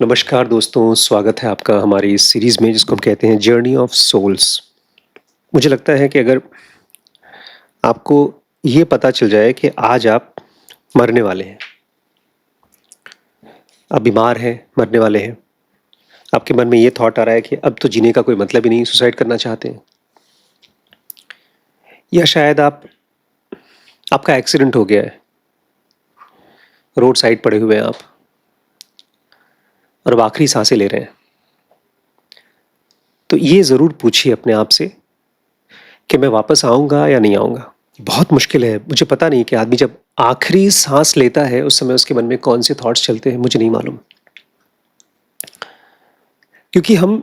नमस्कार दोस्तों, स्वागत है आपका हमारी इस सीरीज़ में जिसको हम कहते हैं जर्नी ऑफ सोल्स। मुझे लगता है कि अगर आपको ये पता चल जाए कि आज आप मरने वाले हैं, आप बीमार हैं, मरने वाले हैं, आपके मन में ये थॉट आ रहा है कि अब तो जीने का कोई मतलब ही नहीं, सुसाइड करना चाहते हैं, या शायद आपका एक्सीडेंट हो गया है, रोड साइड पड़े हुए हैं आप और अब आखिरी सांसें ले रहे हैं, तो ये ज़रूर पूछिए अपने आप से कि मैं वापस आऊँगा या नहीं आऊँगा। बहुत मुश्किल है, मुझे पता नहीं कि आदमी जब आखिरी सांस लेता है उस समय उसके मन में कौन से थॉट्स चलते हैं, मुझे नहीं मालूम। क्योंकि हम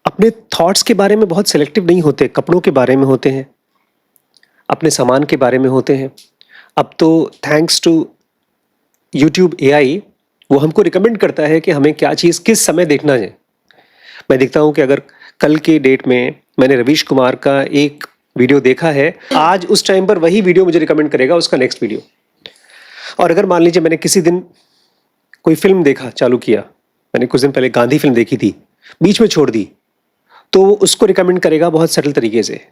अपने थॉट्स के बारे में बहुत सिलेक्टिव नहीं होते, कपड़ों के बारे में होते हैं, अपने सामान के बारे में होते हैं। अब तो थैंक्स टू यूट्यूब एआई वो हमको रिकमेंड करता है कि हमें क्या चीज़ किस समय देखना है। मैं देखता हूँ कि अगर कल के डेट में मैंने रवीश कुमार का एक वीडियो देखा है, आज उस टाइम पर वही वीडियो मुझे रिकमेंड करेगा उसका नेक्स्ट वीडियो। और अगर मान लीजिए मैंने किसी दिन कोई फिल्म देखा चालू किया, मैंने कुछ दिन पहले गांधी फिल्म देखी थी, बीच में छोड़ दी, तो वो उसको रिकमेंड करेगा बहुत सरल तरीके से।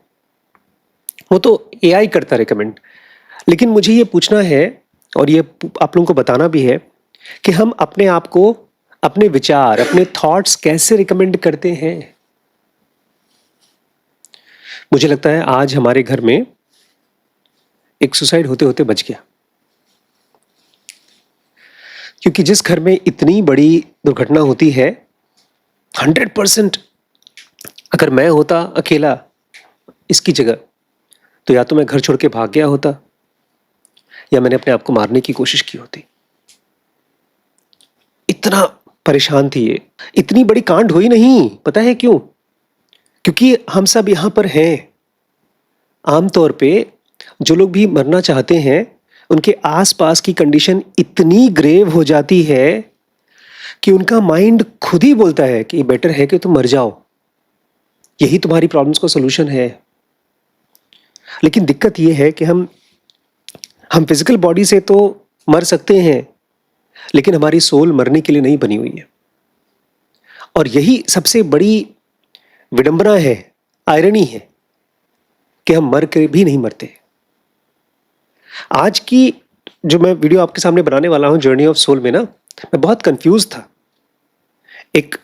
वो तो एआई करता रिकमेंड। लेकिन मुझे ये पूछना है और ये आप लोगों को बताना भी है कि हम अपने आप को, अपने विचार, अपने थॉट्स कैसे रिकमेंड करते हैं। मुझे लगता है आज हमारे घर में एक सुसाइड होते होते बच गया, क्योंकि जिस घर में इतनी बड़ी दुर्घटना होती है, 100% अगर मैं होता अकेला इसकी जगह, तो या तो मैं घर छोड़ के भाग गया होता या मैंने अपने आप को मारने की कोशिश की होती। इतना परेशान थी ये, इतनी बड़ी कांड हुई नहीं। पता है क्यों? क्योंकि हम सब यहां पर हैं। आमतौर पे जो लोग भी मरना चाहते हैं उनके आसपास की कंडीशन इतनी ग्रेव हो जाती है कि उनका माइंड खुद ही बोलता है कि बेटर है कि तुम मर जाओ, यही तुम्हारी प्रॉब्लम्स का सॉल्यूशन है। लेकिन दिक्कत यह है कि हम फिजिकल बॉडी से तो मर सकते हैं, लेकिन हमारी सोल मरने के लिए नहीं बनी हुई है। और यही सबसे बड़ी विडंबना है, आयरनी है कि हम मर के भी नहीं मरते। आज की जो मैं वीडियो आपके सामने बनाने वाला हूं जर्नी ऑफ सोल में ना, मैं बहुत कंफ्यूज था। एक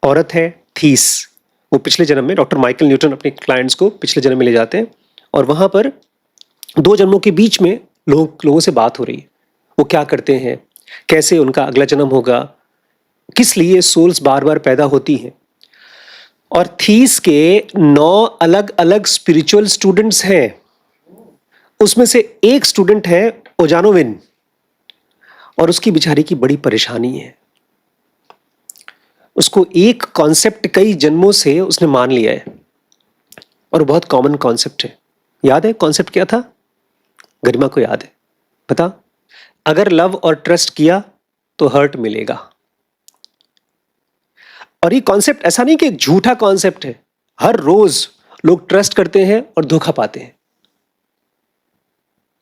औरत है थीस, वो पिछले जन्म में डॉक्टर माइकल न्यूटन अपने क्लाइंट्स को पिछले जन्म में ले जाते हैं और वहां पर दो जन्मों के बीच में लोगों से बात हो रही है। वो क्या करते हैं, कैसे उनका अगला जन्म होगा, किस लिए सोल्स बार बार पैदा होती हैं। और थीस के 9 अलग अलग स्पिरिचुअल स्टूडेंट्स हैं। उसमें से एक स्टूडेंट है ओजानोविन, और उसकी बेचारी की बड़ी परेशानी है। उसको एक कॉन्सेप्ट कई जन्मों से उसने मान लिया है और बहुत कॉमन कॉन्सेप्ट है। याद है कॉन्सेप्ट क्या था? गरिमा को याद है? पता, अगर लव और ट्रस्ट किया तो हर्ट मिलेगा। और ये कॉन्सेप्ट ऐसा नहीं कि एक झूठा कॉन्सेप्ट है, हर रोज लोग ट्रस्ट करते हैं और धोखा पाते हैं।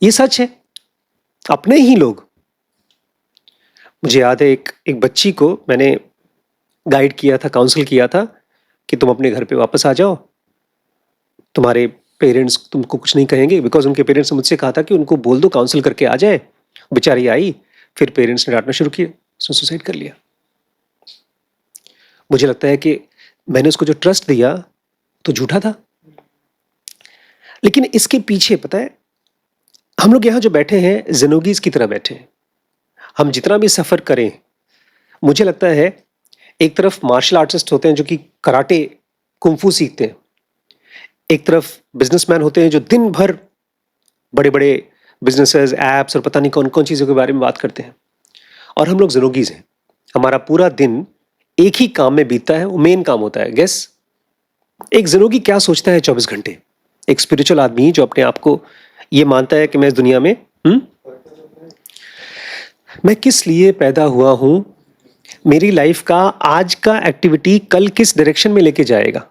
ये सच है, अपने ही लोग। मुझे याद है एक बच्ची को मैंने गाइड किया था, काउंसिल किया था कि तुम अपने घर पे वापस आ जाओ, तुम्हारे पेरेंट्स तुमको कुछ नहीं कहेंगे। बिकॉज उनके पेरेंट्स ने मुझसे कहा था कि उनको बोल दो काउंसिल करके आ जाए। बेचारी आई, फिर पेरेंट्स ने डांटना शुरू किया, उसने सुसाइड कर लिया। मुझे लगता है कि मैंने उसको जो ट्रस्ट दिया तो झूठा था। लेकिन इसके पीछे पता है, हम लोग यहाँ जो बैठे हैं जिनोगीज की तरह बैठे हैं। हम जितना भी सफर करें, मुझे लगता है एक तरफ मार्शल आर्टिस्ट होते हैं जो कि कराटे कुंफू सीखते हैं, एक तरफ बिजनेसमैन होते हैं जो दिन भर बड़े बड़े बिजनेसेस, एप्स और पता नहीं कौन कौन चीज़ों के बारे में बात करते हैं। और हम लोग जिनोगीज हैं। हमारा पूरा दिन एक ही काम में बीतता है, वो मेन काम होता है। गेस एक जिनोगी क्या सोचता है 24 घंटे? एक स्पिरिचुअल आदमी जो अपने आप को ये मानता है कि मैं इस दुनिया में मैं किस लिए पैदा हुआ हूं, मेरी लाइफ का आज का एक्टिविटी कल किस डायरेक्शन में लेके जाएगा।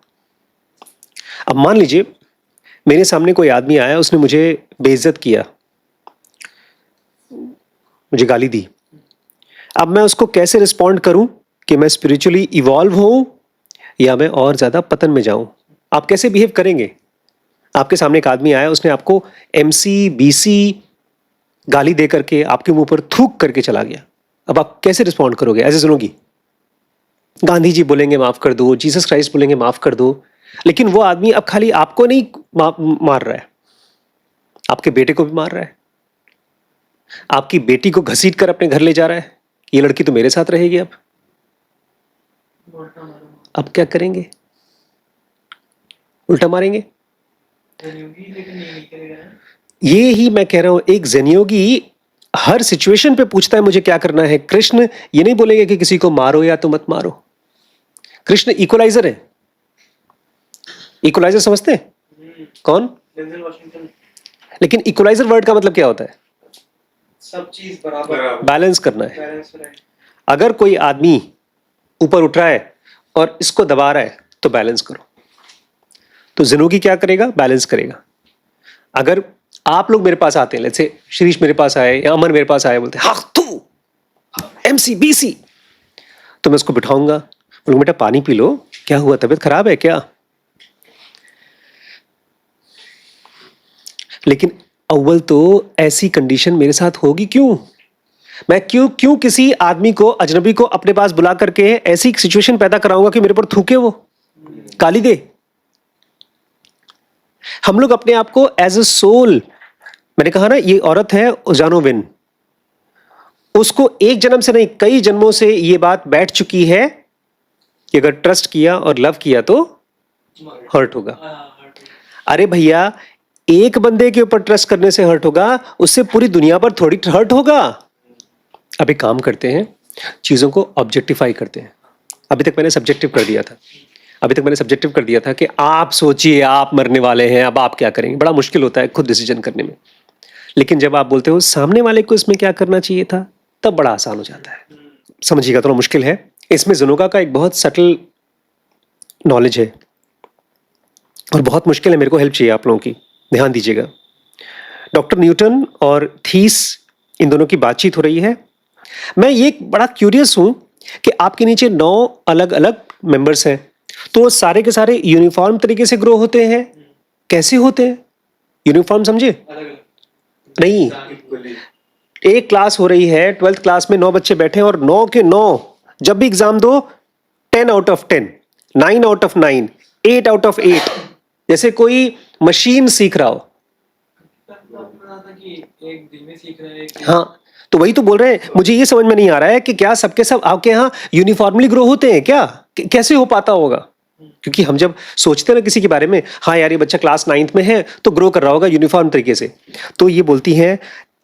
अब मान लीजिए मेरे सामने कोई आदमी आया, उसने मुझे बेइज्जत किया, मुझे गाली दी। अब मैं उसको कैसे रिस्पॉन्ड करूं कि मैं स्पिरिचुअली इवॉल्व होऊं या मैं और ज्यादा पतन में जाऊं? आप कैसे बिहेव करेंगे? आपके सामने एक आदमी आया, उसने आपको एमसी बीसी गाली दे करके आपके मुंह पर थूक करके चला गया, अब आप कैसे रिस्पॉन्ड करोगे? ऐसे सुनोगी, गांधी जी बोलेंगे माफ कर दो, जीसस क्राइस्ट बोलेंगे माफ कर दो, लेकिन वो आदमी अब खाली आपको नहीं मार रहा है, आपके बेटे को भी मार रहा है, आपकी बेटी को घसीट कर अपने घर ले जा रहा है, ये लड़की तो मेरे साथ रहेगी। अब क्या करेंगे? उल्टा मारेंगे। ये ही मैं कह रहा हूं, एक ज़ेन योगी हर सिचुएशन पे पूछता है मुझे क्या करना है। कृष्ण ये नहीं बोलेंगे कि किसी को मारो या तो मत मारो। कृष्ण इक्वलाइजर है। इक्वलाइजर समझते हैं? कौन? लेकिन इक्वलाइजर वर्ड का मतलब क्या होता है? सब चीज बराबर, बैलेंस करना है। अगर कोई आदमी ऊपर उठ रहा है और इसको दबा रहा है तो बैलेंस करो। तो ज़ेनोगी क्या करेगा? बैलेंस करेगा। अगर आप लोग मेरे पास आते हैं, लेट्स से शिरीष मेरे पास आए या अमन मेरे पास आए, बोलते हैं हाँ तू एमसी बीसी, तो मैं उसको बिठाऊंगा, बोलूंगा बेटा पानी पी लो, क्या हुआ, तबीयत खराब है क्या? लेकिन अव्वल तो ऐसी कंडीशन मेरे साथ होगी क्यों? मैं क्यों किसी आदमी को, अजनबी को अपने पास बुला करके ऐसी सिचुएशन पैदा कराऊंगा कि मेरे पर थूके, वो गाली दे? हम लोग अपने आप को एज अ सोल, मैंने कहा ना ये औरत है जानोविन, उसको एक जन्म से नहीं कई जन्मों से ये बात बैठ चुकी है कि अगर ट्रस्ट किया और लव किया तो हर्ट होगा। अरे भैया, एक बंदे के ऊपर ट्रस्ट करने से हर्ट होगा, उससे पूरी दुनिया पर थोड़ी हर्ट होगा। अभी काम करते हैं, चीजों को ऑब्जेक्टिफाई करते हैं। अभी तक मैंने सब्जेक्टिव कर दिया था कि आप सोचिए आप मरने वाले हैं, अब आप क्या करेंगे। बड़ा मुश्किल होता है खुद डिसीजन करने में, लेकिन जब आप बोलते हो सामने वाले को इसमें क्या करना चाहिए था, तब बड़ा आसान हो जाता है। समझिएगा, थोड़ा मुश्किल है। इसमें ज़ेनोगा का एक बहुत सटल नॉलेज है और बहुत मुश्किल है। मेरे को हेल्प चाहिए आप लोगों की, ध्यान दीजिएगा। डॉक्टर न्यूटन और थीस, इन दोनों की बातचीत हो रही है। मैं ये बड़ा क्यूरियस हूं कि आपके नीचे 9 अलग अलग मेंबर्स हैं, तो सारे के सारे यूनिफॉर्म तरीके से ग्रो होते हैं? कैसे होते हैं यूनिफॉर्म? समझे नहीं? एक क्लास हो रही है, 12th क्लास में 9 बच्चे बैठे हैं और 9 के 9 जब भी एग्जाम दो 10 out of 10, 9 out of 9, 8 out of 8, जैसे कोई मशीन सीख रहा हो। एक दिन में सीख रहे हैं। हाँ, तो वही तो बोल रहे हैं। मुझे ये समझ में नहीं आ रहा है कि क्या सबके सब आपके यहाँ यूनिफॉर्मली ग्रो होते हैं क्या? कैसे हो पाता होगा? क्योंकि हम जब सोचते हैं ना किसी के बारे में, हाँ यार ये बच्चा क्लास 9th में है तो ग्रो कर रहा होगा यूनिफॉर्म तरीके से, तो ये बोलती हैं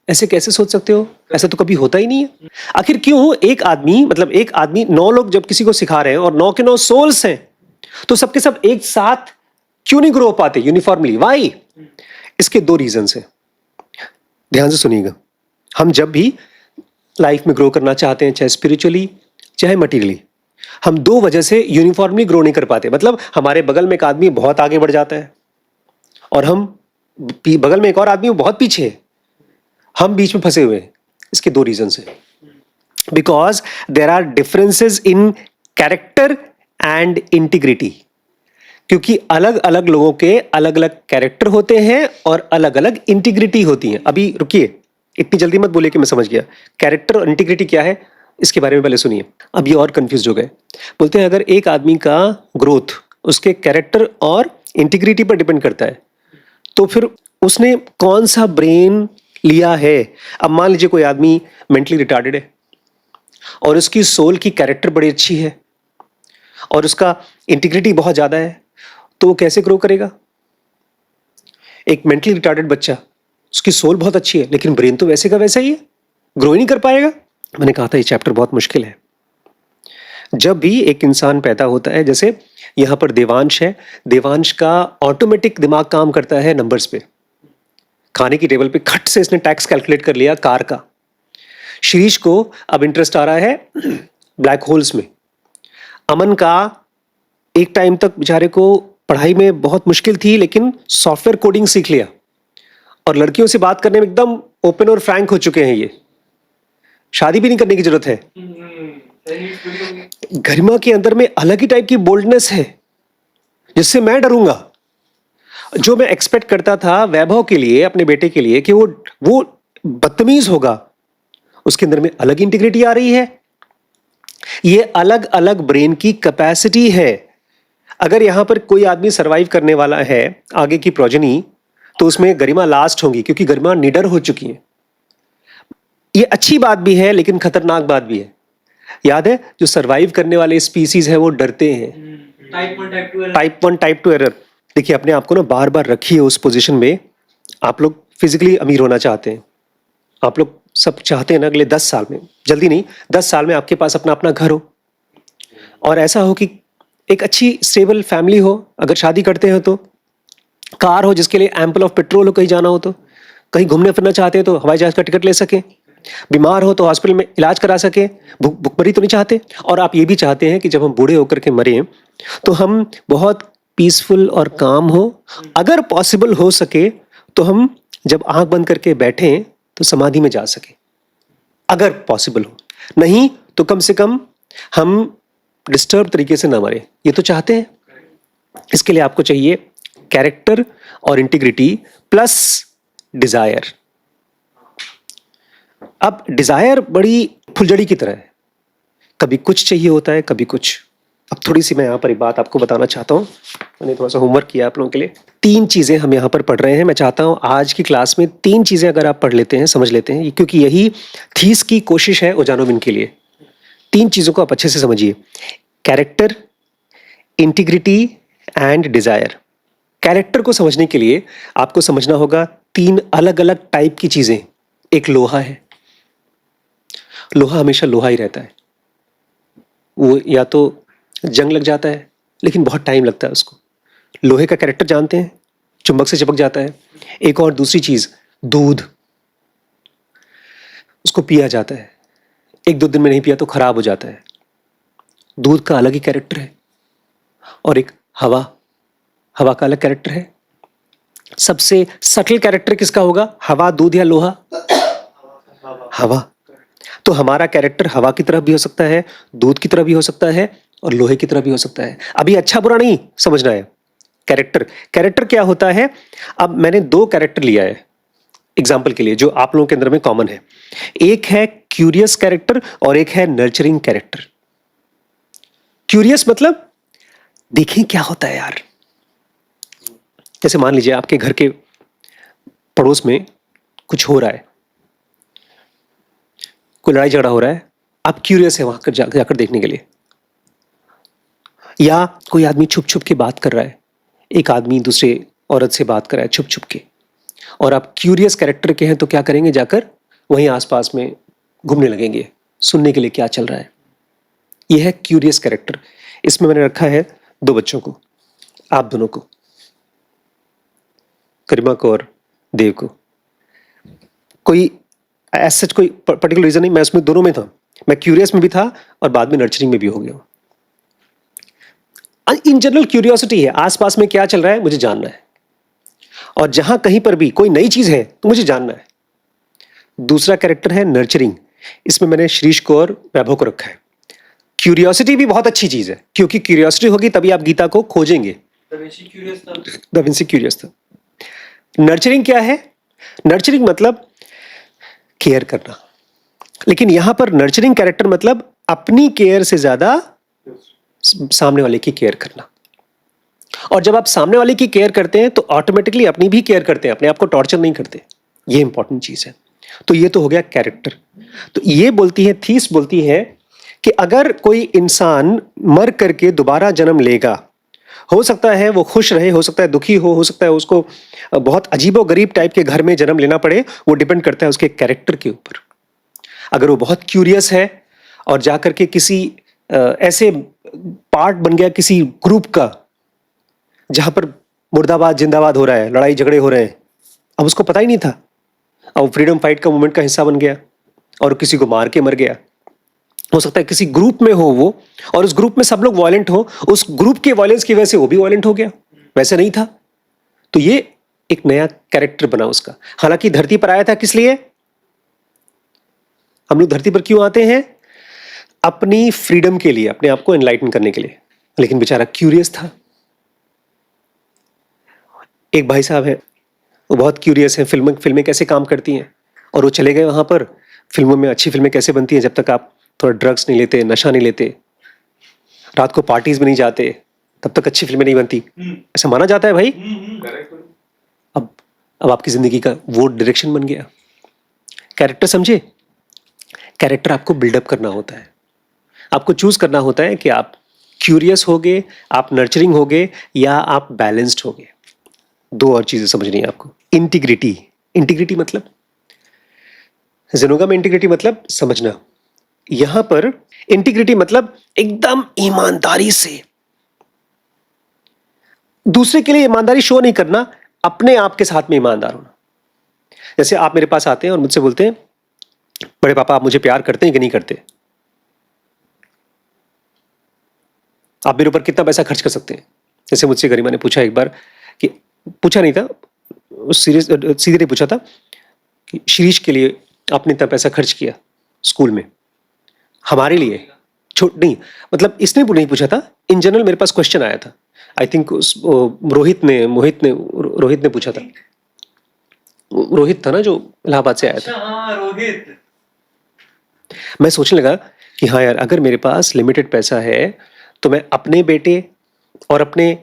ऐसे कैसे सोच सकते हो, ऐसा तो कभी होता ही नहीं है। आखिर क्यों एक आदमी 9 लोग जब किसी को सिखा रहे हैं और 9 के 9 सोल्स हैं, तो सबके सब एक साथ क्यों नहीं ग्रो हो पाते यूनिफॉर्मली? वाई? इसके 2 रीजंस हैं, ध्यान से सुनिएगा। हम जब भी लाइफ में ग्रो करना चाहते हैं, चाहे स्पिरिचुअली चाहे मटीरियली, हम 2 वजह से यूनिफॉर्मली ग्रो नहीं कर पाते। मतलब हमारे बगल में एक आदमी बहुत आगे बढ़ जाता है और हम बगल में एक और आदमी बहुत पीछे है, हम बीच में फंसे हुए हैं। इसके 2 रीजंस हैं। Because there are differences in character and integrity, क्योंकि अलग अलग लोगों के अलग अलग कैरेक्टर होते हैं और अलग अलग इंटीग्रिटी होती है। अभी रुकिए, इतनी जल्दी मत बोलिए कि मैं समझ गया। कैरेक्टर और इंटीग्रिटी क्या है इसके बारे में पहले सुनिए। अब ये और कंफ्यूज हो गए। बोलते हैं अगर एक आदमी का ग्रोथ उसके कैरेक्टर और इंटीग्रिटी पर डिपेंड करता है, तो फिर उसने कौन सा ब्रेन लिया है। अब मान लीजिए कोई आदमी मेंटली रिटार्डेड है और उसकी सोल की कैरेक्टर बड़ी अच्छी है और उसका इंटीग्रिटी बहुत ज़्यादा है, तो वो कैसे ग्रो करेगा? एक मेंटली रिटार्डेड बच्चा, उसकी सोल बहुत अच्छी है लेकिन ब्रेन तो वैसे का वैसा ही है, ग्रो ही नहीं कर पाएगा। मैंने कहा था ये चैप्टर बहुत मुश्किल है। जब भी एक इंसान पैदा होता है, जैसे यहाँ पर देवांश है, देवांश का ऑटोमेटिक दिमाग काम करता है नंबर्स पे। खाने की टेबल पे खट से इसने टैक्स कैलकुलेट कर लिया कार का। शीरीष को अब इंटरेस्ट आ रहा है ब्लैक होल्स में। अमन का एक टाइम तक बेचारे को पढ़ाई में बहुत मुश्किल थी, लेकिन सॉफ्टवेयर कोडिंग सीख लिया और लड़कियों से बात करने में एकदम ओपन और फ्रैंक हो चुके हैं ये। शादी भी नहीं करने की जरूरत है। सही नीड्स पूरी होगी। गरिमा के अंदर में अलग ही टाइप की बोल्डनेस है जिससे मैं डरूंगा। जो मैं एक्सपेक्ट करता था वैभव के लिए, अपने बेटे के लिए, कि वो बदतमीज होगा, उसके अंदर में अलग इंटीग्रिटी आ रही है। ये अलग अलग ब्रेन की कैपेसिटी है। अगर यहां पर कोई आदमी सरवाइव करने वाला है आगे की प्रोजेनी, तो उसमें गरिमा लास्ट होगी, क्योंकि गरिमा निडर हो चुकी है। ये अच्छी बात भी है लेकिन खतरनाक बात भी है। याद है, जो सरवाइव करने वाले स्पीसीज है वो डरते हैं। Type 1 type 2 type 1 type 2 error. देखिए, अपने आप को ना बार बार रखिए उस पोजीशन में। आप लोग फिजिकली अमीर होना चाहते हैं, आप लोग सब चाहते हैं ना अगले 10 साल में, जल्दी नहीं, 10 साल में आपके पास अपना अपना घर हो, और ऐसा हो कि एक अच्छी स्टेबल फैमिली हो। अगर शादी करते हैं तो कार हो जिसके लिए एम्पल ऑफ पेट्रोल हो, कहीं जाना हो तो, कहीं घूमने फिरना चाहते हैं तो हवाई जहाज का टिकट ले सके, बीमार हो तो हॉस्पिटल में इलाज करा सके। भुखमरी तो नहीं चाहते। और आप ये भी चाहते हैं कि जब हम बूढ़े होकर के मरें तो हम बहुत पीसफुल और काम हो। अगर पॉसिबल हो सके तो हम जब आंख बंद करके बैठें तो समाधि में जा सके, अगर पॉसिबल हो। नहीं तो कम से कम हम डिस्टर्ब तरीके से ना मरें, ये तो चाहते हैं। इसके लिए आपको चाहिए कैरेक्टर और इंटीग्रिटी प्लस डिजायर। अब डिजायर बड़ी फुलझड़ी की तरह है, कभी कुछ चाहिए होता है, कभी कुछ। अब थोड़ी सी मैं यहाँ पर एक बात आपको बताना चाहता हूँ। मैंने थोड़ा सा होमवर्क किया आप लोगों के लिए। 3 चीजें हम यहाँ पर पढ़ रहे हैं। मैं चाहता हूँ आज की क्लास में 3 चीजें अगर आप पढ़ लेते हैं, समझ लेते हैं, क्योंकि यही थीस की कोशिश है ओजानोविन के लिए। 3 चीजों को आप अच्छे से समझिए: character, integrity and desire. Character को समझने के लिए आपको समझना होगा 3 अलग अलग टाइप की चीजें। एक लोहा है, लोहा हमेशा लोहा ही रहता है। वो या तो जंग लग जाता है, लेकिन बहुत टाइम लगता है उसको। लोहे का कैरेक्टर जानते हैं, चुंबक से चिपक जाता है। एक और दूसरी चीज, दूध, उसको पिया जाता है, 1-2 दिन में नहीं पिया तो खराब हो जाता है। दूध का अलग ही कैरेक्टर है। और एक हवा, हवा का अलग कैरेक्टर है। सबसे सटल कैरेक्टर किसका होगा, हवा, दूध या लोहा? हवा। तो हमारा कैरेक्टर हवा की तरफ भी हो सकता है, दूध की तरफ भी हो सकता है, और लोहे की तरफ भी हो सकता है। अभी अच्छा बुरा नहीं समझना है। कैरेक्टर, कैरेक्टर क्या होता है? अब मैंने 2 कैरेक्टर लिया है एग्जाम्पल के लिए, जो आप लोगों के अंदर में कॉमन है। एक है क्यूरियस कैरेक्टर और एक है नर्चरिंग कैरेक्टर। क्यूरियस मतलब देखें क्या होता है यार। जैसे मान लीजिए आपके घर के पड़ोस में कुछ हो रहा है, कोई लड़ाई झगड़ा हो रहा है, आप क्यूरियस है वहां जाकर देखने के लिए। या कोई आदमी छुप छुप के बात कर रहा है, एक आदमी दूसरे औरत से बात कर रहा है छुप छुप के, और आप क्यूरियस कैरेक्टर के हैं तो क्या करेंगे, जाकर वहीं आसपास में घूमने लगेंगे, सुनने के लिए क्या चल रहा है। यह है क्यूरियस कैरेक्टर। इसमें मैंने रखा है 2 बच्चों को, आप दोनों को, गरिमा को और देव को। कोई ऐसा कोई पर्टिकुलर रीजन नहीं, मैं उसमें दोनों में था। मैं क्यूरियस में भी था और बाद में नर्चरिंग में भी हो गया। इन जनरल क्यूरियोसिटी है, आसपास में क्या चल रहा है मुझे जानना है, और जहां कहीं पर भी कोई नई चीज है तो मुझे जानना है। दूसरा कैरेक्टर है नर्चरिंग। इसमें मैंने श्रीश को और वैभव को रखा है। क्यूरियोसिटी भी बहुत अच्छी चीज है, क्योंकि क्यूरियोसिटी होगी तभी आप गीता को खोजेंगे। दा विंची क्यूरियस था। दा विंची क्यूरियस था। नर्चरिंग क्या है? नर्चरिंग मतलब केयर करना। लेकिन यहां पर नर्चरिंग कैरेक्टर मतलब अपनी केयर से ज्यादा सामने वाले की केयर करना। और जब आप सामने वाले की केयर करते हैं तो ऑटोमेटिकली अपनी भी केयर करते हैं, अपने आप को टॉर्चर नहीं करते। ये इंपॉर्टेंट चीज है। तो ये तो हो गया कैरेक्टर। तो ये बोलती है, थीस बोलती है कि अगर कोई इंसान मर करके दोबारा जन्म लेगा, हो सकता है वो खुश रहे, हो सकता है दुखी हो सकता है उसको बहुत अजीबो गरीब टाइप के घर में जन्म लेना पड़े, वो डिपेंड करता है उसके कैरेक्टर के ऊपर। अगर वो बहुत क्यूरियस है और जाकर के किसी ऐसे पार्ट बन गया किसी ग्रुप का जहां पर मुर्दाबाद जिंदाबाद हो रहा है, लड़ाई झगड़े हो रहे हैं, अब उसको पता ही नहीं था, अब फ्रीडम फाइट का मूवमेंट का हिस्सा बन गया और किसी को मार के मर गया। हो सकता है किसी ग्रुप में हो वो, और उस ग्रुप में सब लोग वायलेंट हो, उस ग्रुप के वायलेंस की वजह से वो भी वायलेंट हो गया, वैसे नहीं था। तो ये एक नया कैरेक्टर बना उसका। हालांकि धरती पर आया था किस लिए? हम लोग धरती पर क्यों आते हैं? अपनी फ्रीडम के लिए, अपने आप को एनलाइटन करने के लिए। लेकिन बेचारा क्यूरियस था। एक भाई साहब है, वो बहुत क्यूरियस है, फिल्में कैसे काम करती हैं, और वो चले गए वहां पर। फिल्मों में अच्छी फिल्में कैसे बनती हैं? जब तक आप थोड़ा ड्रग्स नहीं लेते, नशा नहीं लेते, रात को पार्टीज में नहीं जाते, तब तक अच्छी फिल्में नहीं बनती, ऐसा माना जाता है भाई। अब आपकी जिंदगी का वो डायरेक्शन बन गया। कैरेक्टर समझे? कैरेक्टर आपको बिल्डअप करना होता है, आपको चूज करना होता है कि आप क्यूरियस होगे, आप नर्चरिंग होगे, या आप बैलेंस्ड होगे। दो और चीजें समझनी है आपको। इंटीग्रिटी, इंटीग्रिटी मतलब जेनोगा में इंटीग्रिटी मतलब समझना। यहां पर इंटीग्रिटी मतलब एकदम ईमानदारी से, दूसरे के लिए ईमानदारी शो नहीं करना, अपने आप के साथ में ईमानदार होना। जैसे आप मेरे पास आते हैं और मुझसे बोलते हैं, बड़े पापा आप मुझे प्यार करते हैं कि नहीं करते? आप मेरे ऊपर कितना पैसा खर्च कर सकते हैं? जैसे मुझसे गरिमा ने पूछा एक बार, कि पूछा नहीं था, सीरियस सीधे नहीं पूछा था, कि शिरीष के लिए आपने इतना पैसा खर्च किया स्कूल में, हमारे लिए छोट नहीं, मतलब इसने नहीं पूछा था, इन जनरल मेरे पास क्वेश्चन आया था। आई थिंक रोहित ने पूछा था। रोहित था ना जो इलाहाबाद से आया था। अच्छा, हाँ रोहित। मैं सोचने लगा कि हाँ यार, अगर मेरे पास लिमिटेड पैसा है तो मैं अपने बेटे और अपने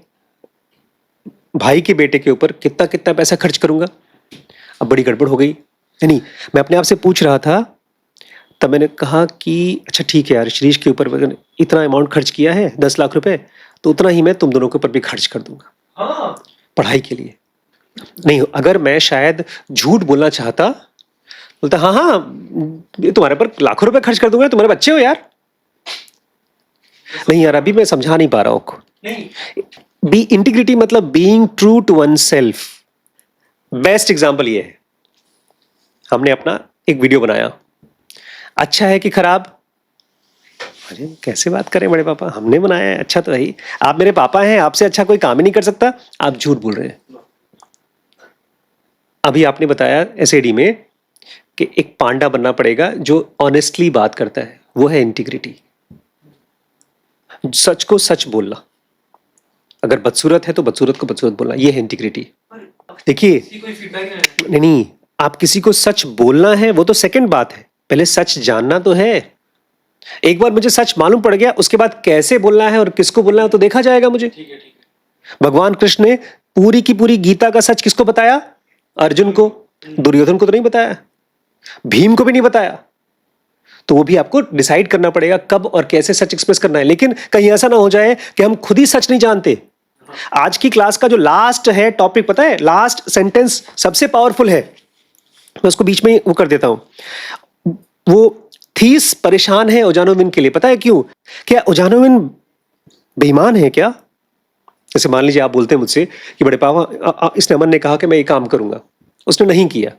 भाई के बेटे के ऊपर कितना कितना पैसा खर्च करूंगा। अब बड़ी गड़बड़ हो गई। नहीं, मैं अपने आप से पूछ रहा था, तब मैंने कहा कि अच्छा ठीक है यार, शिरीष के ऊपर अगर इतना अमाउंट खर्च किया है 10 लाख रुपए, तो उतना ही मैं तुम दोनों के ऊपर भी खर्च कर दूंगा हाँ। पढ़ाई के लिए। नहीं, अगर मैं शायद झूठ बोलना चाहता, बोलता हाँ हाँ ये तुम्हारे पर लाखों रुपए खर्च कर दूंगा, तुम्हारे बच्चे हो यार। नहीं यार, अभी मैं समझा नहीं पा रहा हूँ। नहीं, बी इंटीग्रिटी मतलब being true to oneself. Best example ये है, हमने अपना एक वीडियो बनाया, अच्छा है कि खराब? अरे कैसे बात करें बड़े पापा, हमने बनाया है, अच्छा तो है ही। आप मेरे पापा हैं, आपसे अच्छा कोई काम ही नहीं कर सकता, आप झूठ बोल रहे हैं। अभी आपने बताया एसएडी में कि एक पांडा बनना पड़ेगा जो ऑनेस्टली बात करता है, वो है इंटीग्रिटी। सच को सच बोलना, अगर बदसूरत है तो बदसूरत को बदसूरत बोलना, ये है इंटीग्रिटी। देखिए, किसी कोई फीडबैक नहीं। नहीं नहीं, आप किसी को सच बोलना है वो तो सेकंड बात है, पहले सच जानना तो है। एक बार मुझे सच मालूम पड़ गया, उसके बाद कैसे बोलना है और किसको बोलना है तो देखा जाएगा मुझे। ठीक है, ठीक है। भगवान कृष्ण ने पूरी की पूरी गीता का सच किसको बताया? अर्जुन को। दुर्योधन को तो नहीं बताया, भीम को भी नहीं बताया। तो वो भी आपको डिसाइड करना पड़ेगा कब और कैसे सच एक्सप्रेस करना है। लेकिन कहीं ऐसा ना हो जाए कि हम खुद ही सच नहीं जानते। आज की क्लास का जो लास्ट है टॉपिक, पता है, लास्ट सेंटेंस सबसे पावरफुल है, मैं उसको बीच में ही वो कर देता हूं। वो थीस परेशान है ओजानोविन के लिए, पता है क्यों? क्या ओजानोविन बेईमान है क्या? जैसे मान लीजिए आप बोलते हैं मुझसे कि बड़े पापा इसने अमन ने कहा कि मैं ये काम करूंगा, उसने नहीं किया।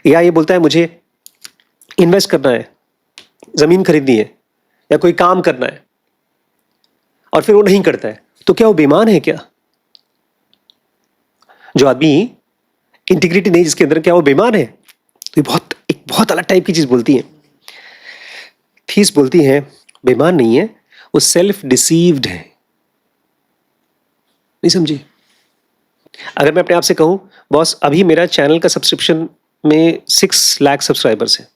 या ये बोलता है मुझे इन्वेस्ट करना है, जमीन खरीदनी है या कोई काम करना है, और फिर वो नहीं करता है, तो क्या वो बेईमान है क्या? जो आदमी इंटीग्रिटी नहीं जिसके अंदर, क्या वो बेईमान है? तो ये एक बहुत अलग टाइप की चीज बोलती है। थीस बोलती है बेईमान नहीं है, वो सेल्फ डिसीव्ड है। नहीं समझी? अगर मैं अपने आप से कहूं, बॉस अभी मेरा चैनल का सब्सक्रिप्शन में 6 लाख सब्सक्राइबर्स हैं,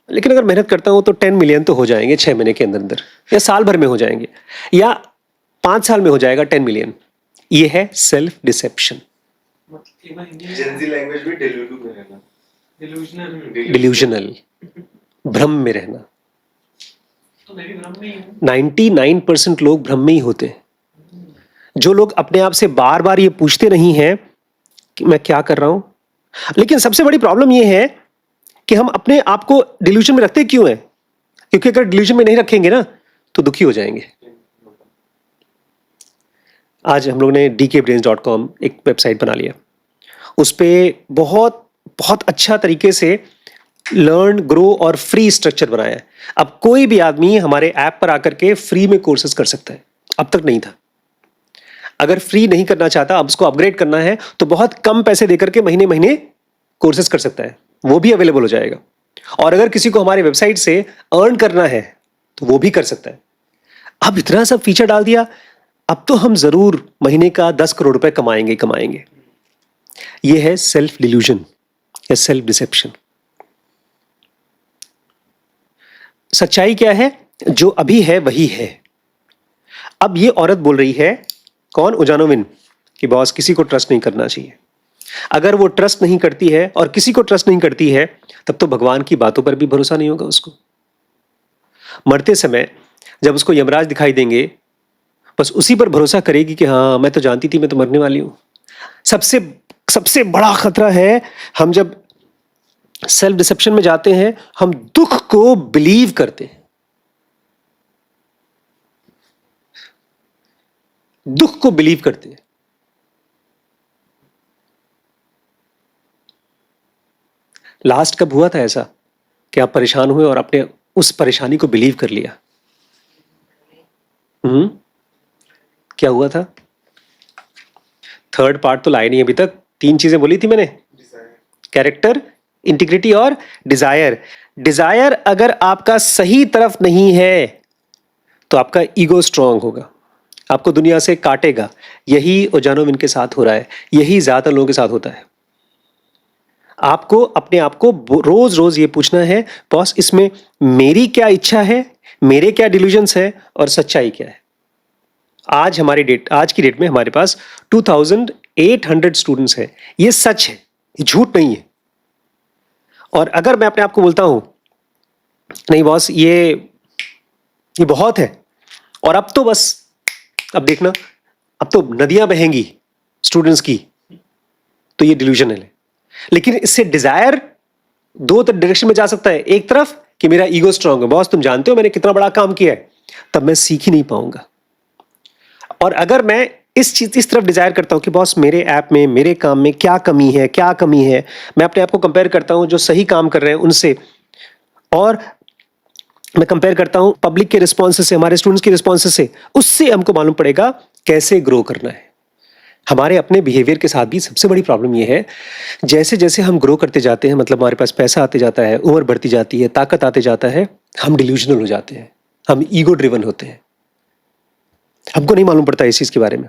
लेकिन अगर मेहनत करता हूं तो 10 मिलियन तो हो जाएंगे 6 महीने के अंदर अंदर, या साल भर में हो जाएंगे, या 5 साल में हो जाएगा 10 मिलियन। ये है सेल्फ डिसेप्शन, एक बार हिंदी में जेंजी लैंग्वेज में डेल्यूलू में रहना, डिल्यूजनल। डिल्यूजनल, भ्रम में रहना। तो मैं भी भ्रम में ही हूँ। 99% लोग भ्रम में ही होते हैं। जो लोग अपने आप से बार बार ये पूछते नहीं हैं कि मैं क्या कर रहा हूं। लेकिन सबसे बड़ी प्रॉब्लम ये है कि हम अपने आप को डिल्यूजन में रखते क्यों हैं? क्योंकि अगर डिल्यूजन में नहीं रखेंगे ना तो दुखी हो जाएंगे। आज हम लोग ने dkbrains.com एक वेबसाइट बना लिया, उस पर बहुत बहुत अच्छा तरीके से लर्न, ग्रो और फ्री स्ट्रक्चर बनाया है। अब कोई भी आदमी हमारे ऐप पर आकर के फ्री में कोर्सेज कर सकता है, अब तक नहीं था। अगर फ्री नहीं करना चाहता, अब उसको अपग्रेड करना है, तो बहुत कम पैसे देकर के महीने महीने कोर्सेज कर सकता है, वो भी अवेलेबल हो जाएगा। और अगर किसी को हमारे वेबसाइट से अर्न करना है तो वो भी कर सकता है। अब इतना सब फीचर डाल दिया, अब तो हम जरूर महीने का 10 करोड़ रुपए कमाएंगे। ये है सेल्फ डिल्यूजन या सेल्फ डिसेप्शन। सच्चाई क्या है? जो अभी है वही है। अब ये औरत बोल रही है, कौन? उजानोविन, कि बॉस किसी को ट्रस्ट नहीं करना चाहिए। अगर वो ट्रस्ट नहीं करती है और किसी को ट्रस्ट नहीं करती है, तब तो भगवान की बातों पर भी भरोसा नहीं होगा उसको। मरते समय जब उसको यमराज दिखाई देंगे, बस उसी पर भरोसा करेगी कि हाँ, मैं तो जानती थी मैं तो मरने वाली हूं। सबसे सबसे बड़ा खतरा है, हम जब सेल्फ डिसेप्शन में जाते हैं, हम दुख को बिलीव करते हैं। दुख को बिलीव करते हैं। लास्ट कब हुआ था ऐसा कि आप परेशान हुए और आपने उस परेशानी को बिलीव कर लिया? क्या हुआ था? थर्ड पार्ट तो लाए नहीं अभी तक। 3 चीजें बोली थी मैंने, कैरेक्टर, इंटीग्रिटी और डिजायर। डिजायर अगर आपका सही तरफ नहीं है तो आपका ईगो स्ट्रांग होगा, आपको दुनिया से काटेगा। यही ओजानोविन के साथ हो रहा है, यही ज्यादातर लोगों के साथ होता है। आपको अपने आप को रोज रोज ये पूछना है, बॉस इसमें मेरी क्या इच्छा है, मेरे क्या डिल्यूजन्स है और सच्चाई क्या है। आज की डेट में हमारे पास 2800 स्टूडेंट्स हैं। ये सच है, ये झूठ नहीं है। और अगर मैं अपने आप को बोलता हूं नहीं बॉस ये बहुत है, और अब तो बस, अब देखना, अब तो नदियां बहेंगी स्टूडेंट्स की, तो ये डिल्यूजनल है। लेकिन इससे डिजायर 2 डायरेक्शन में जा सकता है। एक तरफ कि मेरा ईगो स्ट्रांग है, बॉस तुम जानते हो मैंने कितना बड़ा काम किया है, तब मैं सीख ही नहीं पाऊंगा। और अगर मैं इस तरफ डिजायर करता हूं कि बॉस मेरे ऐप में, मेरे काम में क्या कमी है, मैं अपने आप को कंपेयर करता हूं जो सही काम कर रहे हैं उनसे, और मैं कंपेयर करता हूं पब्लिक के रिस्पॉन्सेस से, हमारे स्टूडेंट्स के रिस्पॉन्सेस से, उससे हमको मालूम पड़ेगा कैसे ग्रो करना है। हमारे अपने बिहेवियर के साथ भी सबसे बड़ी प्रॉब्लम यह है, जैसे जैसे हम ग्रो करते जाते हैं, मतलब हमारे पास पैसा आते जाता है, उम्र बढ़ती जाती है, ताकत आते जाता है, हम डिल्यूजनल हो जाते हैं, हम ईगो ड्रिवन होते हैं। हमको नहीं मालूम पड़ता इस चीज के बारे में।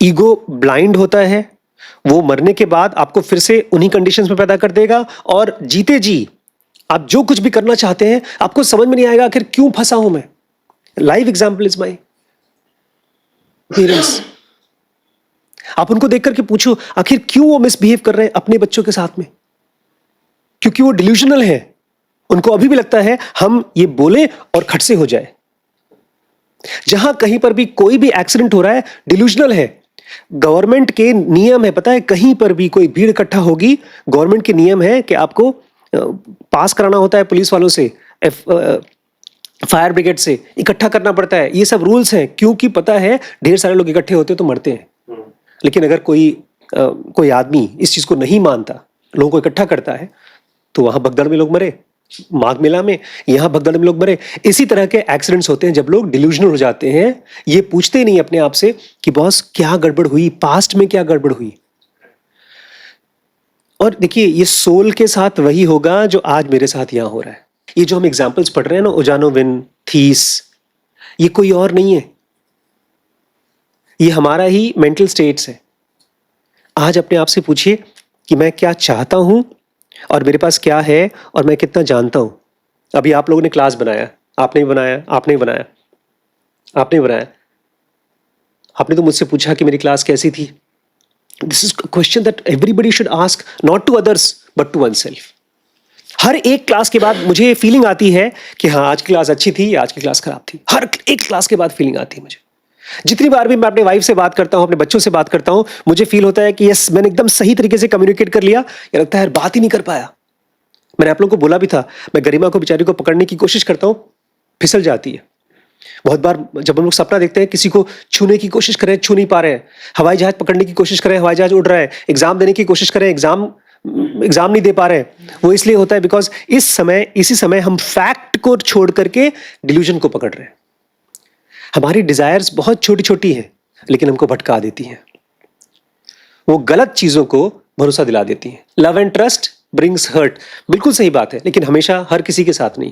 ईगो ब्लाइंड होता है, वो मरने के बाद आपको फिर से उन्हीं कंडीशंस में पैदा कर देगा, और जीते जी आप जो कुछ भी करना चाहते हैं आपको समझ में नहीं आएगा आखिर क्यों फंसा हूं मैं। Live example is my parents. आप उनको देख करके पूछो आखिर क्यों वो मिसबिहेव कर रहे हैं अपने बच्चों के साथ में, क्योंकि वो डिल्यूजनल है। उनको अभी भी लगता है हम ये बोले और खट से हो जाए। जहां कहीं पर भी कोई भी एक्सीडेंट हो रहा है, डिल्यूजनल है। गवर्नमेंट के नियम है, पता है, कहीं पर भी कोई भीड़ इकट्ठा होगी, गवर्नमेंट के नियम है कि आपको पास कराना होता है पुलिस वालों से, फायर ब्रिगेड से इकट्ठा करना पड़ता है। ये सब रूल्स हैं, क्योंकि पता है ढेर सारे लोग इकट्ठे होते हैं तो मरते हैं। लेकिन अगर कोई आदमी इस चीज को नहीं मानता, लोगों को इकट्ठा करता है, तो वहां भगदड़ में लोग मरे, माघ मेला में, यहां भगदड़ में लोग मरे। इसी तरह के एक्सीडेंट्स होते हैं जब लोग डिल्यूजनल हो जाते हैं। ये पूछते नहीं अपने आप से कि बॉस क्या गड़बड़ हुई, पास्ट में क्या गड़बड़ हुई। और देखिए, ये सोल के साथ वही होगा जो आज मेरे साथ यहां हो रहा है। ये जो हम एग्जाम्पल्स पढ़ रहे हैं ना, ओजानोविन, थीस, ये कोई और नहीं है, ये हमारा ही मेंटल स्टेट्स है। आज अपने आप से पूछिए कि मैं क्या चाहता हूं और मेरे पास क्या है और मैं कितना जानता हूं। अभी आप लोगों ने क्लास बनाया, आपने बनाया, आपने बनाया, आपने बनाया, आपने तो मुझसे पूछा कि मेरी क्लास कैसी थी। This is question that everybody should ask, not to others but to oneself. हर एक क्लास के बाद मुझे फीलिंग आती है कि हाँ, आज की क्लास अच्छी थी, आज की क्लास खराब थी। हर एक क्लास के बाद फीलिंग आती है मुझे। जितनी बार भी मैं अपने वाइफ से बात करता हूं, अपने बच्चों से बात करता हूं, मुझे फील होता है कि यस, मैंने एकदम सही तरीके से कम्युनिकेट कर लिया, या लगता है यार बात ही नहीं कर पाया। मैंने आप लोगों को बोला भी था, मैं गरिमा को, बेचारी को पकड़ने की कोशिश करता हूं, फिसल जाती है। बहुत बार जब हम लोग सपना देखते हैं, किसी को छूने की कोशिश करें, छू नहीं पा रहे हैं, हवाई जहाज पकड़ने की कोशिश करें, हवाई जहाज उड़ रहा है, एग्जाम देने की कोशिश करें, एग्जाम नहीं दे पा रहे हैं, वो इसलिए होता है बिकॉज इसी समय हम फैक्ट को छोड़ करके डिल्यूजन को पकड़ रहे हैं। हमारी डिजायर्स बहुत छोटी छोटी हैं, लेकिन हमको भटका देती हैं। वो गलत चीजों को भरोसा दिला देती हैं। Love and trust brings hurt. बिल्कुल सही बात है, लेकिन हमेशा हर किसी के साथ नहीं,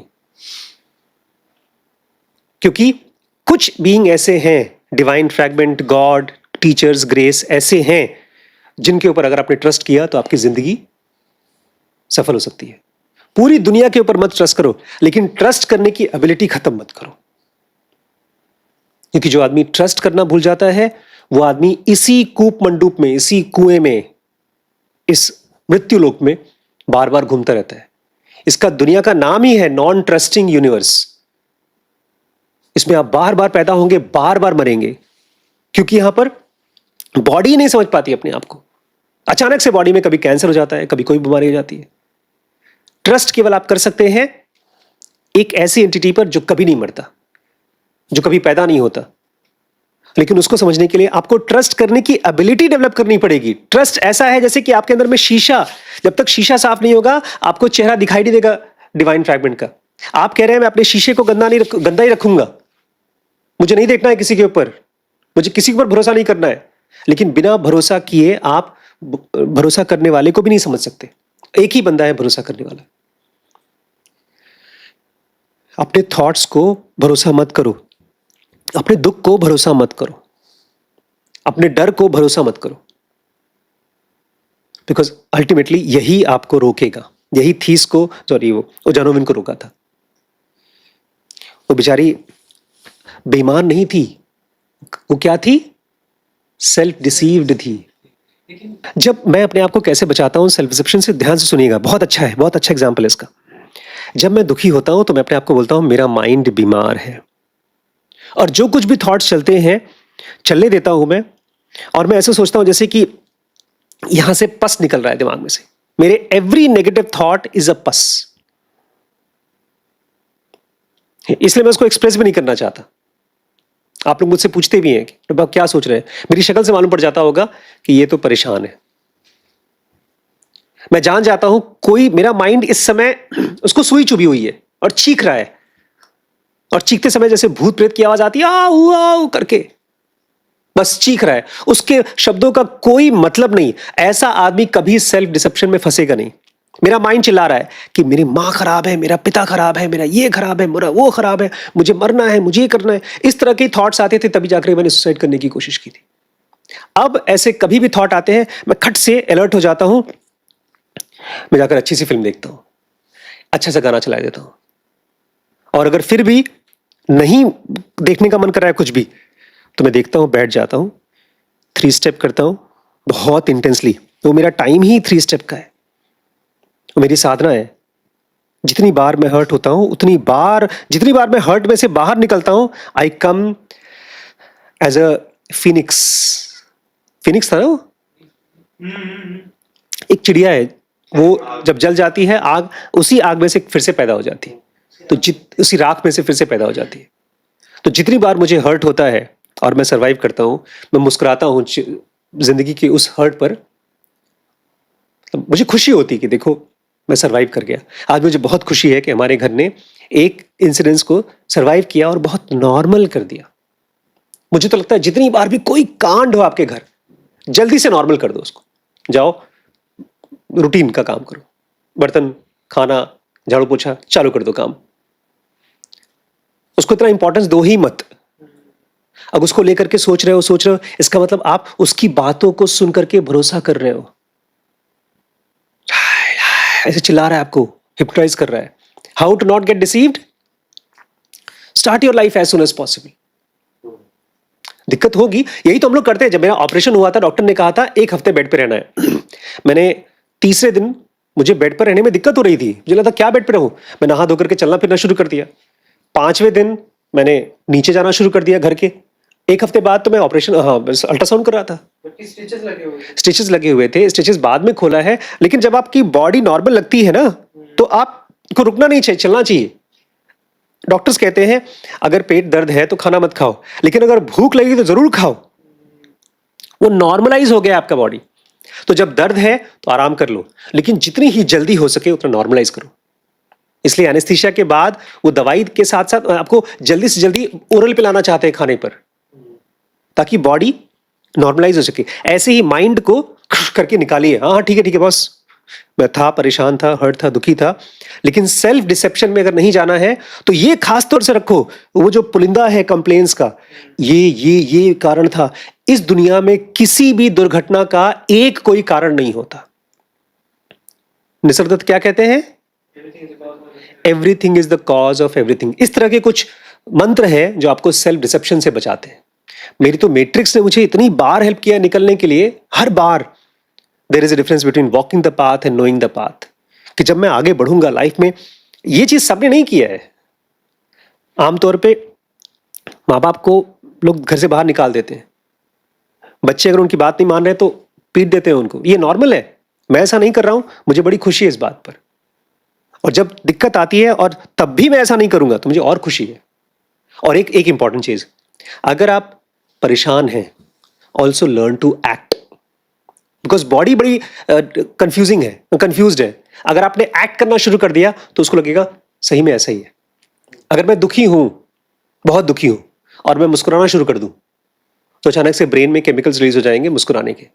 क्योंकि कुछ बीइंग ऐसे हैं, divine fragment, God, teachers, grace, ऐसे हैं जिनके ऊपर अगर आपने ट्रस्ट किया तो आपकी जिंदगी सफल हो सकती है। पूरी दुनिया के ऊपर मत ट्रस्ट करो, लेकिन ट्रस्ट करने की एबिलिटी खत्म मत करो, क्योंकि जो आदमी ट्रस्ट करना भूल जाता है वो आदमी इसी कूप मंडूप में, इसी कुएं में, इस मृत्यु लोक में बार बार घूमता रहता है। इसका दुनिया का नाम ही है नॉन ट्रस्टिंग यूनिवर्स। इसमें आप बार बार पैदा होंगे, बार बार मरेंगे, क्योंकि यहां पर बॉडी नहीं समझ पाती अपने आप को। अचानक से बॉडी में कभी कैंसर हो जाता है, कभी कोई बीमारी हो जाती है। ट्रस्ट केवल आप कर सकते हैं एक ऐसी एंटिटी पर जो कभी नहीं मरता, जो कभी पैदा नहीं होता, लेकिन उसको समझने के लिए आपको ट्रस्ट करने की एबिलिटी डेवलप करनी पड़ेगी। ट्रस्ट ऐसा है जैसे कि आपके अंदर में शीशा, जब तक शीशा साफ नहीं होगा आपको चेहरा दिखाई नहीं देगा डिवाइन फ्रैगमेंट का। आप कह रहे हैं मैं अपने शीशे को गंदा ही रखूंगा, मुझे नहीं देखना है किसी के ऊपर, मुझे किसी के ऊपर भरोसा नहीं करना है, लेकिन बिना भरोसा किए आप भरोसा करने वाले को भी नहीं समझ सकते। एक ही बंदा है भरोसा करने वाला। अपने थॉट्स को भरोसा मत करो, अपने दुख को भरोसा मत करो, अपने डर को भरोसा मत करो, बिकॉज अल्टीमेटली यही आपको रोकेगा। यही थीस को, सॉरी, वो जानोविन को रोका था। वो बेचारी बेईमान नहीं थी, वो क्या थी? सेल्फ डिसीव्ड थी। लेकिन जब मैं अपने आप को कैसे बचाता हूं सेल्फ डिसेप्शन से, ध्यान से सुनिएगा, बहुत अच्छा है, बहुत अच्छा एग्जाम्पल है इसका। जब मैं दुखी होता हूं तो मैं अपने आप को बोलता हूं मेरा माइंड बीमार है, और जो कुछ भी थॉट्स चलते हैं चलने देता हूं मैं, और मैं ऐसे सोचता हूं जैसे कि यहां से पस निकल रहा है दिमाग में से। मेरे every negative thought is a पस, इसलिए मैं उसको एक्सप्रेस भी नहीं करना चाहता। आप लोग मुझसे पूछते भी हैं कि आप क्या सोच रहे हैं, मेरी शक्ल से मालूम पड़ जाता होगा कि ये तो परेशान है। मैं जान जाता हूं कोई, मेरा माइंड इस समय उसको सुई चुभी हुई है और चीख रहा है, और चीखते समय जैसे भूत प्रेत की आवाज आती है आओ आओ करके, बस चीख रहा है, उसके शब्दों का कोई मतलब नहीं। ऐसा आदमी कभी सेल्फ डिसेप्शन में फंसेगा नहीं। मेरा माइंड चिल्ला रहा है कि मेरी माँ खराब है, मेरा पिता खराब है, मेरा ये खराब है, मेरा वो खराब है, मुझे मरना है, मुझे ये करना है। इस तरह के थॉट्स आते थे, तभी जाकर मैंने सुसाइड करने की कोशिश की थी। अब ऐसे कभी भी थॉट आते हैं, मैं खट से अलर्ट हो जाता हूं, मैं जाकर अच्छी सी फिल्म देखता हूं, अच्छा सा गाना चला देता हूं, और अगर फिर भी नहीं देखने का मन कर रहा है कुछ भी, तो मैं देखता हूं, बैठ जाता हूं, 3 स्टेप करता हूं बहुत इंटेंसली। तो मेरा टाइम ही 3 स्टेप का है, वो मेरी साधना है। जितनी बार मैं हर्ट होता हूं, जितनी बार मैं हर्ट में से बाहर निकलता हूं, आई कम एज अ फिनिक्स। फिनिक्स था ना वो, एक चिड़िया है, वो जब जल जाती है आग, उसी आग में से फिर से पैदा हो जाती है, तो उसी राख में से फिर से पैदा हो जाती है। तो जितनी बार मुझे हर्ट होता है और मैं सरवाइव करता हूं, मैं मुस्कुराता हूं जिंदगी की उस हर्ट पर, तो मुझे खुशी होती है कि देखो मैं सरवाइव कर गया। आज मुझे बहुत खुशी है कि हमारे घर ने एक इंसिडेंस को सरवाइव किया और बहुत नॉर्मल कर दिया। मुझे तो लगता है जितनी बार भी कोई कांड हो आपके घर, जल्दी से नॉर्मल कर दो उसको। जाओ रूटीन का काम करो, बर्तन, खाना, झाड़ू पोछा, चालू कर दो काम। उसको इतना इंपॉर्टेंस दो ही मत। अब उसको लेकर के सोच रहे हो, इसका मतलब आप उसकी बातों को सुन करके भरोसा कर रहे हो। ऐसे चिल्ला रहा है, आपको हिप्नोटाइज कर रहा है। How to not get deceived? Start your life as soon as possible. दिक्कत होगी, यही तो हम लोग करते हैं। जब मेरा ऑपरेशन हुआ था, डॉक्टर ने कहा था 1 हफ्ते बेड पे रहना है। मैंने तीसरे दिन, मुझे बेड पर रहने में दिक्कत हो रही थी, मुझे लगा क्या बेड पे रहूं, मैं नहा धो करके चलना फिरना शुरू कर दिया। 5वें दिन मैंने नीचे जाना शुरू कर दिया घर के। 1 हफ्ते बाद तो मैं ऑपरेशन, अल्ट्रासाउंड कर रहा था, स्टिचेस लगे हुए थे। स्टिचेस लगे हुए थे। स्टिचेस बाद में खोला है, लेकिन जब आपकी बॉडी नॉर्मल लगती है ना, तो आपको रुकना नहीं चाहिए, चलना चाहिए। डॉक्टर्स कहते हैं अगर पेट दर्द है तो खाना मत खाओ, लेकिन अगर भूख लगी तो जरूर खाओ। वो नॉर्मलाइज हो गया आपका बॉडी। तो जब दर्द है तो आराम कर लो, लेकिन जितनी ही जल्दी हो सके उतना नॉर्मलाइज करो। इसलिए एनेस्थीसिया के बाद वो दवाई के साथ साथ आपको जल्दी से जल्दी ओरल पिलाना चाहते हैं खाने पर, ताकि बॉडी नॉर्मलाइज हो सके। ऐसे ही माइंड को करके निकालिए। हाँ ठीक है बॉस, मैं था, परेशान था, हर्ट था, दुखी था, लेकिन सेल्फ डिसेप्शन में अगर नहीं जाना है तो ये खास तौर से रखो, वो जो पुलिंदा है कंप्लेंट्स का, ये कारण था। इस दुनिया में किसी भी दुर्घटना का एक कोई कारण नहीं होता। निसर्ग दत्त क्या कहते हैं? Everything is the cause of everything. इस तरह के कुछ मंत्र हैं जो आपको सेल्फ डिसेप्शन से बचाते हैं। मेरी तो मैट्रिक्स ने मुझे इतनी बार हेल्प किया निकलने के लिए, हर बार। There is a difference between walking the path and knowing the path, कि जब मैं आगे बढ़ूंगा लाइफ में, ये चीज सबने नहीं किया है। आमतौर पे माँ बाप को लोग घर से बाहर निकाल देते हैं, बच्चे अगर उनकी बात नहीं मान रहे तो पीट देते हैं उनको, ये नॉर्मल है। मैं ऐसा नहीं कर रहा हूं, मुझे बड़ी खुशी है इस बात पर। और जब दिक्कत आती है और तब भी मैं ऐसा नहीं करूंगा तो मुझे और खुशी है। और एक इंपॉर्टेंट चीज, अगर आप परेशान हैं, also learn to act, because body बड़ी कंफ्यूजिंग है, कंफ्यूज्ड है। अगर आपने एक्ट करना शुरू कर दिया तो उसको लगेगा सही में ऐसा ही है। अगर मैं दुखी हूं, बहुत दुखी हूं, और मैं मुस्कुराना शुरू कर दूं तो अचानक से ब्रेन में केमिकल्स रिलीज हो जाएंगे मुस्कुराने के।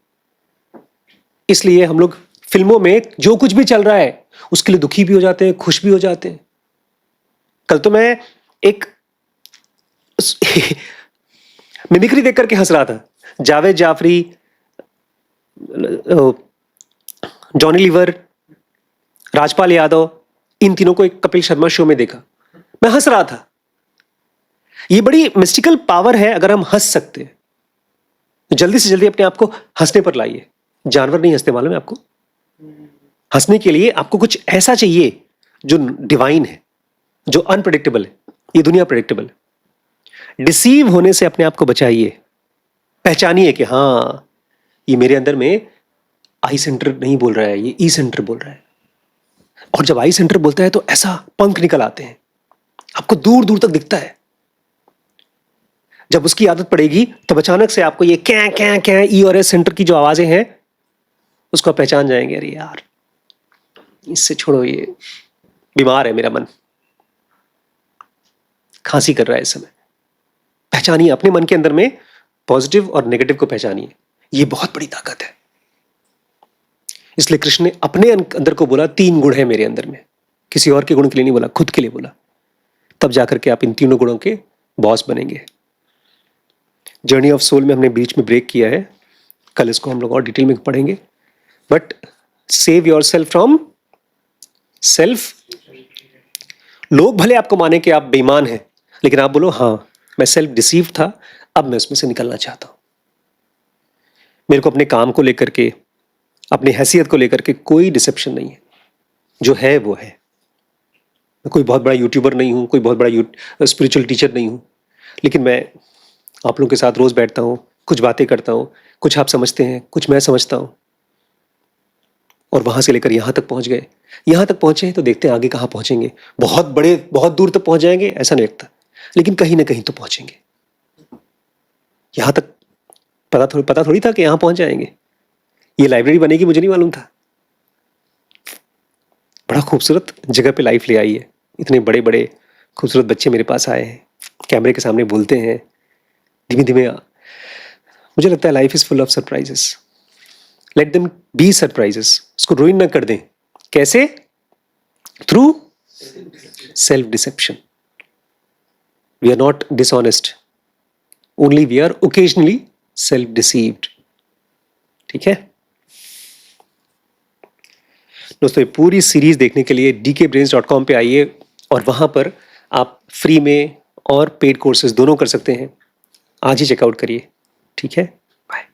इसलिए हम लोग फिल्मों में जो कुछ भी चल रहा है उसके लिए दुखी भी हो जाते हैं, खुश भी हो जाते हैं। कल तो मैं एक मिमिक्री देख करके हंस रहा था। जावेद जाफरी, जॉनी लीवर, राजपाल यादव, इन तीनों को एक कपिल शर्मा शो में देखा, मैं हंस रहा था। ये बड़ी मिस्टिकल पावर है अगर हम हंस सकते हैं। जल्दी से जल्दी अपने आप को हंसने पर लाइए। जानवर नहीं हंसते, मालूम है आपको? हंसने के लिए आपको कुछ ऐसा चाहिए जो डिवाइन है, जो अनप्रेडिक्टेबल है। ये दुनिया प्रेडिक्टेबल है। डिसीव होने से अपने आप को बचाइए। पहचानिए कि हाँ, ये मेरे अंदर में आई सेंटर नहीं बोल रहा है, ये ई सेंटर बोल रहा है। और जब आई सेंटर बोलता है तो ऐसा पंख निकल आते हैं, आपको दूर दूर तक दिखता है। जब उसकी आदत पड़ेगी तब अचानक से आपको ये क्या क्या क्या ई और एस सेंटर की जो आवाजें हैं उसको आप पहचान जाएंगे। अरे यार, इससे छोड़ो, ये बीमार है मेरा मन, खांसी कर रहा है इस समय। पहचानिए अपने मन के अंदर में पॉजिटिव और नेगेटिव को पहचानिए। ये बहुत बड़ी ताकत है। इसलिए कृष्ण ने अपने अंदर को बोला, 3 गुण है मेरे अंदर में। किसी और के गुण के लिए नहीं बोला, खुद के लिए बोला। तब जाकर के आप इन 3 गुणों के बॉस बनेंगे। जर्नी ऑफ सोल में हमने बीच में ब्रेक किया है, कल इसको हम लोग और डिटेल में पढ़ेंगे। But save your self from self. लोग भले आपको माने कि आप बेईमान हैं, लेकिन आप बोलो हाँ, मैं सेल्फ डिसीव था, अब मैं उसमें से निकलना चाहता हूं। मेरे को अपने काम को लेकर के, अपनी हैसियत को लेकर के कोई डिसेप्शन नहीं है। जो है वो है। मैं कोई बहुत बड़ा यूट्यूबर नहीं हूं, कोई बहुत बड़ा स्पिरिचुअल टीचर नहीं हूं, लेकिन मैं आप लोगों के साथ रोज बैठता हूं, कुछ बातें करता हूं, कुछ आप समझते हैं, कुछ मैं समझता हूं। और वहां से लेकर यहां तक पहुंच गए। यहां तक पहुंचे तो देखते हैं आगे कहां पहुंचेंगे। बहुत बड़े, बहुत दूर तक पहुंच जाएंगे ऐसा नहीं लगता, लेकिन कहीं ना कहीं तो पहुंचेंगे। यहां तक पता थोड़ी था कि यहां पहुंच जाएंगे। ये लाइब्रेरी बनेगी मुझे नहीं मालूम था। बड़ा खूबसूरत जगह पे लाइफ ले आई है। इतने बड़े बड़े खूबसूरत बच्चे मेरे पास आए हैं, कैमरे के सामने बोलते हैं, धीमे धीमे। मुझे लगता है life is full of surprises. Let them be surprises. उसको रुइन ना कर दें। कैसे? Through self deception. We are not dishonest, only we are occasionally self deceived. ठीक है दोस्तों, ये पूरी सीरीज देखने के लिए dkbrains.com पे आइए और वहां पर आप फ्री में और पेड कोर्सेज दोनों कर सकते हैं। आज ही चेकआउट करिए। ठीक है, बाय।